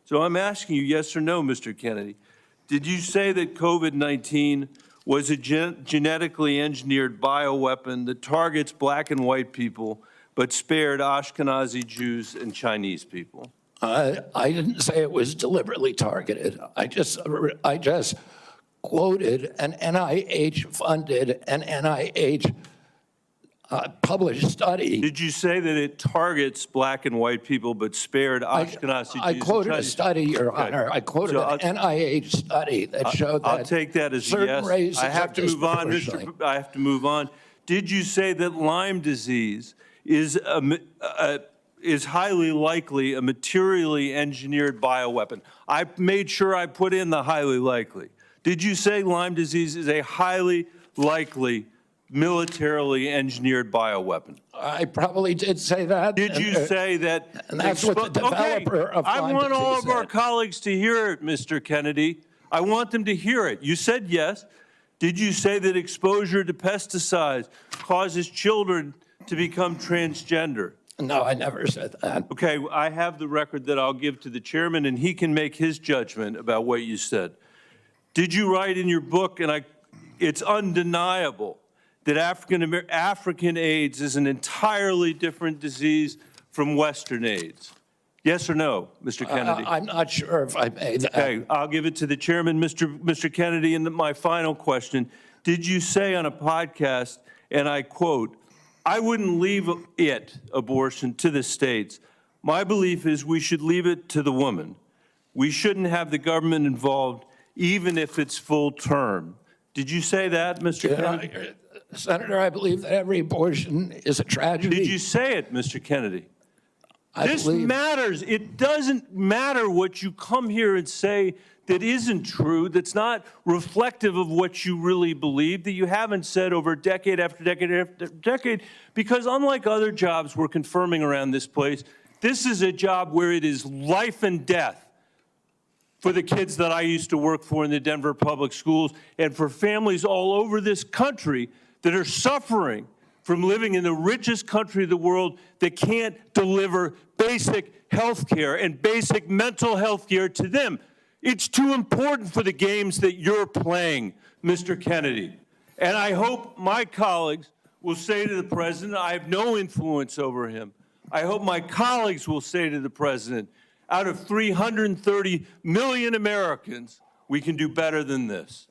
So I'm asking you, yes or no, Mr. Kennedy. Did you say that COVID-19 was a genetically engineered bioweapon that targets black and white people, but spared Ashkenazi Jews and Chinese people? I didn't say it was deliberately targeted. I just quoted an NIH-funded and NIH published study. Did you say that it targets black and white people but spared Ashkenazi Jews? I quoted and a study, Your Honor. I quoted an NIH study that showed that I'll take that as a certain yes. races I have to move on, I have to move on. Did you say that Lyme disease is highly likely a materially engineered bioweapon? I made sure I put in the highly likely. Did you say Lyme disease is a highly likely militarily engineered bioweapon? I probably did say that. Did you say that? And that's what the developer of Lyme I want all disease of our said. colleagues to hear it, Mr. Kennedy. I want them to hear it. You said yes. Did you say that exposure to pesticides causes children to become transgender? No, I never said that. Okay, I have the record that I'll give to the chairman, and he can make his judgment about what you said. Did you write in your book, and it's undeniable, that African AIDS is an entirely different disease from Western AIDS? Yes or no, Mr. Kennedy? I'm not sure if I made that. Okay, I'll give it to the chairman, Mr. Kennedy. And my final question, did you say on a podcast, and I quote, "I wouldn't leave abortion, to the states. My belief is we should leave it to the woman. We shouldn't have the government involved, even if it's full term." Did you say that, Mr. Kennedy? Senator, I believe that every abortion is a tragedy. Did you say it, Mr. Kennedy? This believe matters. It doesn't matter what you come here and say that isn't true, that's not reflective of what you really believe, that you haven't said over decade after decade after decade, because unlike other jobs we're confirming around this place, this is a job where it is life and death for the kids that I used to work for in the Denver public schools and for families all over this country that are suffering from living in the richest country of the world that can't deliver basic health care and basic mental health care to them. It's too important for the games that you're playing, Mr. Kennedy. And I hope my colleagues will say to the president, I have no influence over him. I hope my colleagues will say to the president, out of 330 million Americans, we can do better than this.